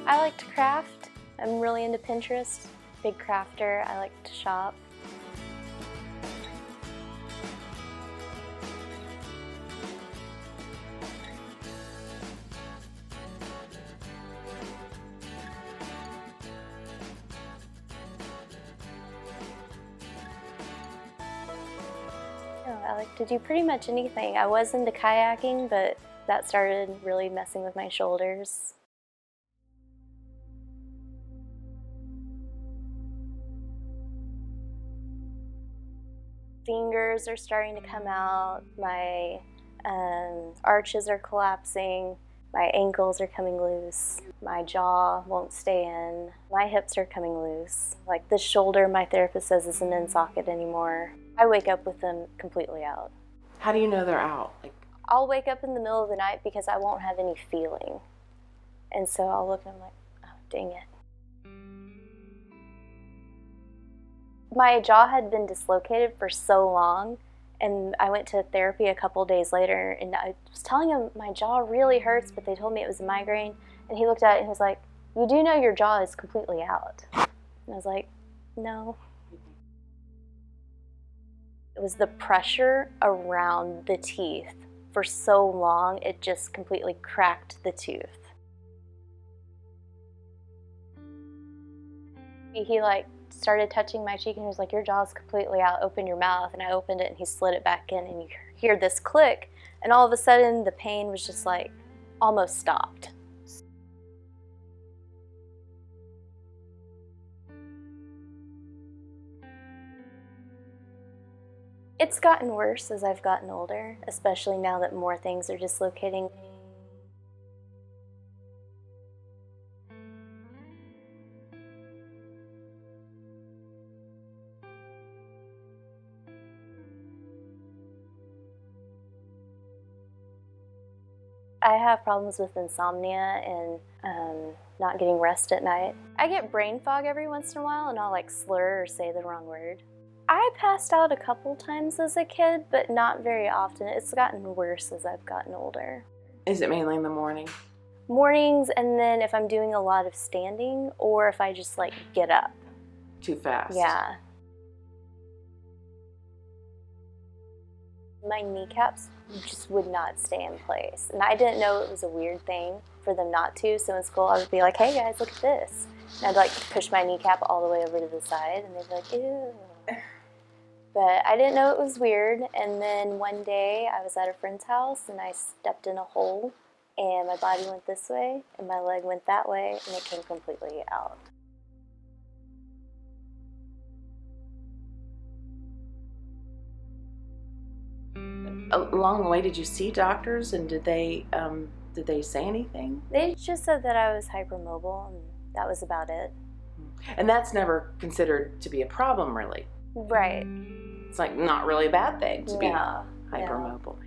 I like to craft. I'm really into Pinterest. Big crafter. I like to shop. I like to do pretty much anything. I was into kayaking, but that started really messing with my shoulders. Fingers are starting to come out, my arches are collapsing, my ankles are coming loose, my jaw won't stay in, my hips are coming loose. Like this shoulder, my therapist says isn't in socket anymore. I wake up with them completely out. How do you know they're out? I'll wake up in the middle of the night because I won't have any feeling. And so I'll look and I'm like, oh, dang it. My jaw had been dislocated for so long, and I went to therapy a couple days later, and I was telling him my jaw really hurts, but they told me it was a migraine, and he looked at it and he was like, you do know your jaw is completely out. And I was like, no. It was the pressure around the teeth. For so long, it just completely cracked the tooth. He started touching my cheek and he was like, your jaw's completely out, open your mouth. And I opened it and he slid it back in and you hear this click. And all of a sudden the pain was just almost stopped. It's gotten worse as I've gotten older, especially now that more things are dislocating. I have problems with insomnia and not getting rest at night. I get brain fog every once in a while and I'll slur or say the wrong word. I passed out a couple times as a kid, but not very often. It's gotten worse as I've gotten older. Is it mainly in the morning? Mornings, and then if I'm doing a lot of standing or if I just get up. Too fast? Yeah. My kneecaps just would not stay in place. And I didn't know it was a weird thing for them not to. So in school I would be like, hey guys, look at this. And I'd push my kneecap all the way over to the side and they'd be like, ew. But I didn't know it was weird. And then one day I was at a friend's house and I stepped in a hole and my body went this way and my leg went that way and it came completely out. Along the way, did you see doctors and did they say anything? They just said that I was hypermobile and that was about it. And that's never considered to be a problem, really. Right. It's not really a bad thing to be hypermobile.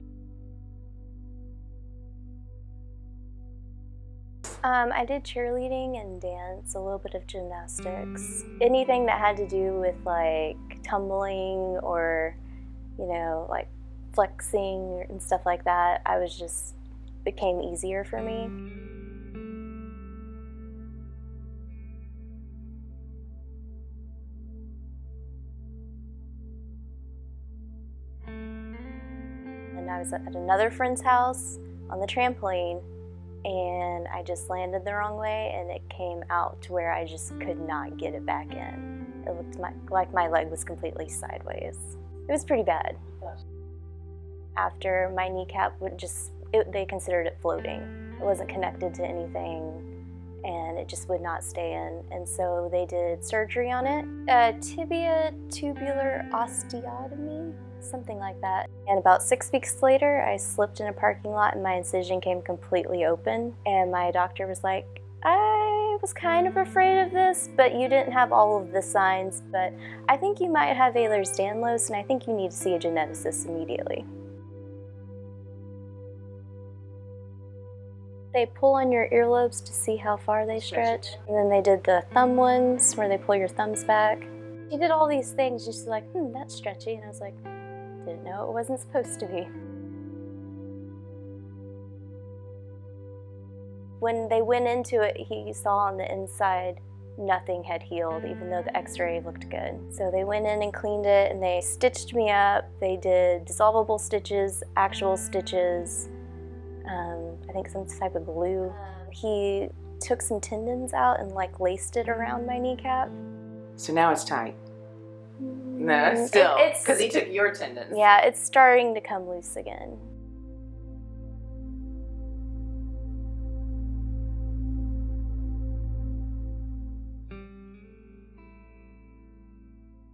I did cheerleading and dance, a little bit of gymnastics. Anything that had to do with tumbling or, flexing and stuff like that, became easier for me. And I was at another friend's house on the trampoline and I just landed the wrong way and it came out to where I just could not get it back in. It looked like my leg was completely sideways. It was pretty bad. After my kneecap they considered it floating. It wasn't connected to anything and it just would not stay in. And so they did surgery on it, tibia tubular osteotomy, something like that. And about 6 weeks later, I slipped in a parking lot and my incision came completely open. And my doctor was like, I was kind of afraid of this, but you didn't have all of the signs, but I think you might have Ehlers-Danlos and I think you need to see a geneticist immediately. They pull on your earlobes to see how far they stretch. And then they did the thumb ones where they pull your thumbs back. She did all these things just that's stretchy. And I was like, didn't know it wasn't supposed to be. When they went into it, he saw on the inside nothing had healed, even though the x-ray looked good. So they went in and cleaned it, and they stitched me up. They did dissolvable stitches, actual stitches, I think some type of glue. He took some tendons out and like laced it around my kneecap. So now it's tight. No, still, because he took your tendons. Yeah, it's starting to come loose again.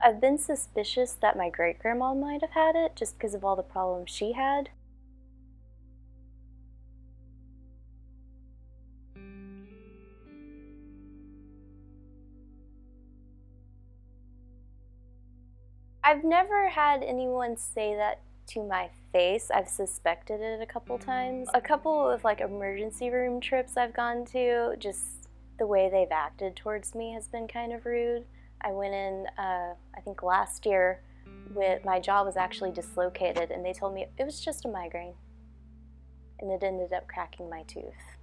I've been suspicious that my great-grandma might have had it just because of all the problems she had. I've never had anyone say that to my face. I've suspected it a couple times. A couple of like emergency room trips I've gone to, just the way they've acted towards me has been kind of rude. I went in, I think last year, my jaw was actually dislocated, and they told me it was just a migraine, and it ended up cracking my tooth.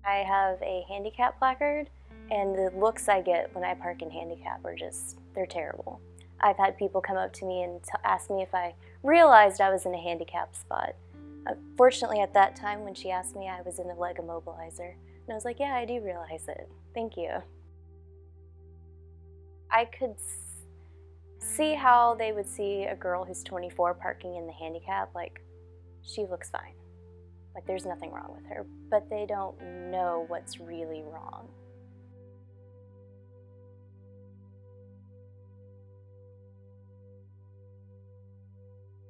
I have a handicap placard, and the looks I get when I park in handicap are just, they're terrible. I've had people come up to me and ask me if I realized I was in a handicap spot. Fortunately, at that time when she asked me, I was in a leg immobilizer. And I was like, yeah, I do realize it. Thank you. I could see how they would see a girl who's 24 parking in the handicap, like, she looks fine. Like, there's nothing wrong with her. But they don't know what's really wrong.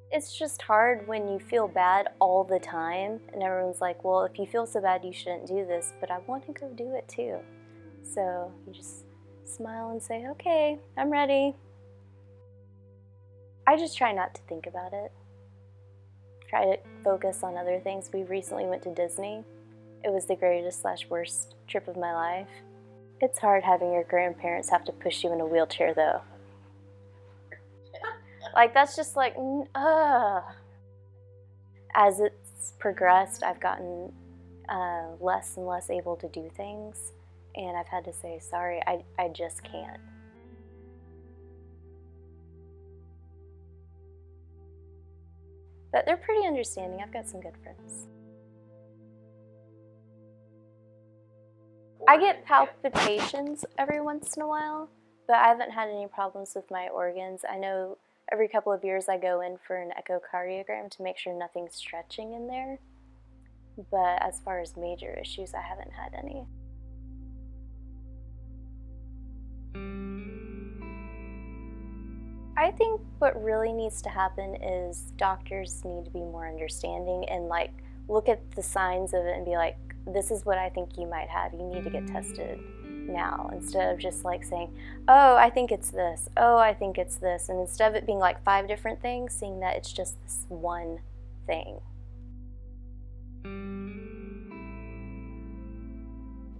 It's just hard when you feel bad all the time, and everyone's like, well, if you feel so bad, you shouldn't do this, but I want to go do it too. So you just smile and say, okay, I'm ready. I just try not to think about it. Try to focus on other things. We recently went to Disney. It was the greatest/worst trip of my life. It's hard having your grandparents have to push you in a wheelchair though. Like, that's just like, As it's progressed, I've gotten less and less able to do things, and I've had to say, sorry, I just can't. But they're pretty understanding. I've got some good friends. I get palpitations every once in a while, but I haven't had any problems with my organs. I know every couple of years I go in for an echocardiogram to make sure nothing's stretching in there. But as far as major issues, I haven't had any. I think what really needs to happen is doctors need to be more understanding and like look at the signs of it and be like, this is what I think you might have. You need to get tested now, instead of just like saying, oh, I think it's this, oh, I think it's this, and instead of it being like 5 different things, seeing that it's just this one thing.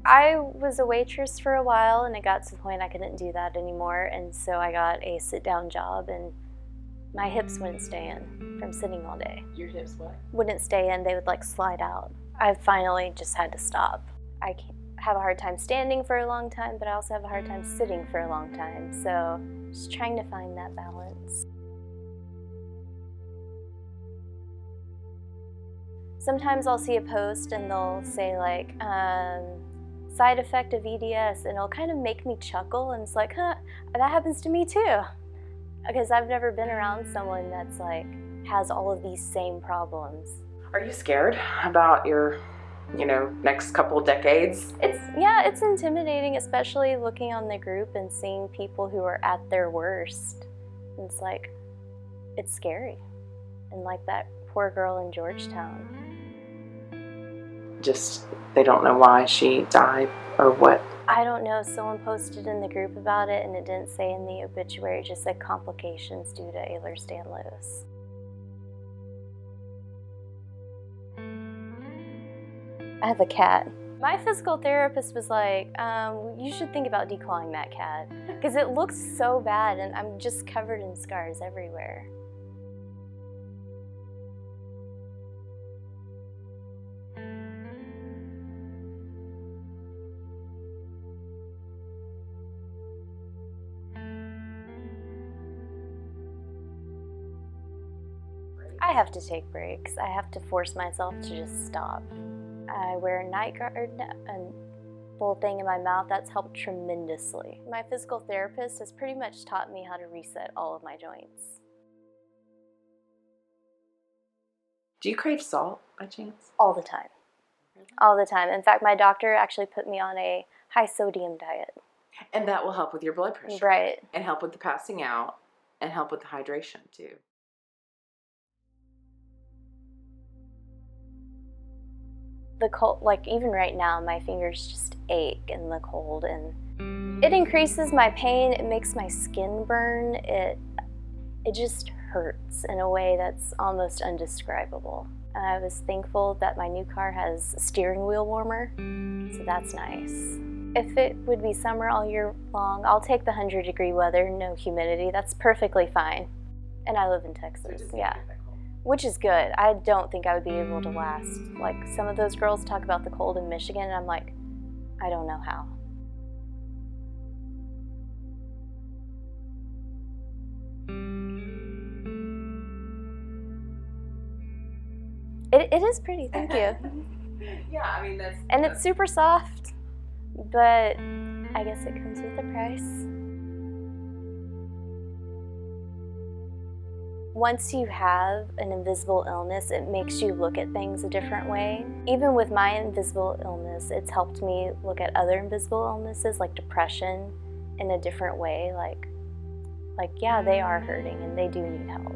I was a waitress for a while, and it got to the point I couldn't do that anymore, and so I got a sit-down job, and my hips wouldn't stay in from sitting all day. Your hips what? Wouldn't stay in, they would like slide out. I finally just had to stop. I have a hard time standing for a long time, but I also have a hard time sitting for a long time, so just trying to find that balance. Sometimes I'll see a post and they'll say like, side effect of EDS, and it'll kind of make me chuckle, and it's like, huh, that happens to me too. Because I've never been around someone that's like, has all of these same problems. Are you scared about your, next couple decades? It's intimidating, especially looking on the group and seeing people who are at their worst. It's like, it's scary. And like that poor girl in Georgetown. Just, they don't know why she died or what? I don't know. Someone posted in the group about it, and it didn't say in the obituary, it just said complications due to Ehlers-Danlos. I have a cat. My physical therapist was like, you should think about declawing that cat, because it looks so bad, and I'm just covered in scars everywhere. I have to take breaks. I have to force myself to just stop. I wear a night guard and full thing in my mouth. That's helped tremendously. My physical therapist has pretty much taught me how to reset all of my joints. Do you crave salt by chance? All the time. All the time. In fact, my doctor actually put me on a high sodium diet. And that will help with your blood pressure. Right. And help with the passing out and help with the hydration too. The cold, like even right now, my fingers just ache in the cold, and it increases my pain. It makes my skin burn. It just hurts in a way that's almost undescribable. And I was thankful that my new car has a steering wheel warmer, so that's nice. If it would be summer all year long, I'll take the 100-degree weather, no humidity. That's perfectly fine. And I live in Texas, yeah. Which is good. I don't think I would be able to last. Like, some of those girls talk about the cold in Michigan, and I'm like, I don't know how. It is pretty, thank you. Yeah, I mean, And it's super soft, but I guess it comes with a price. Once you have an invisible illness, it makes you look at things a different way. Even with my invisible illness, it's helped me look at other invisible illnesses like depression in a different way. Like yeah, they are hurting and they do need help.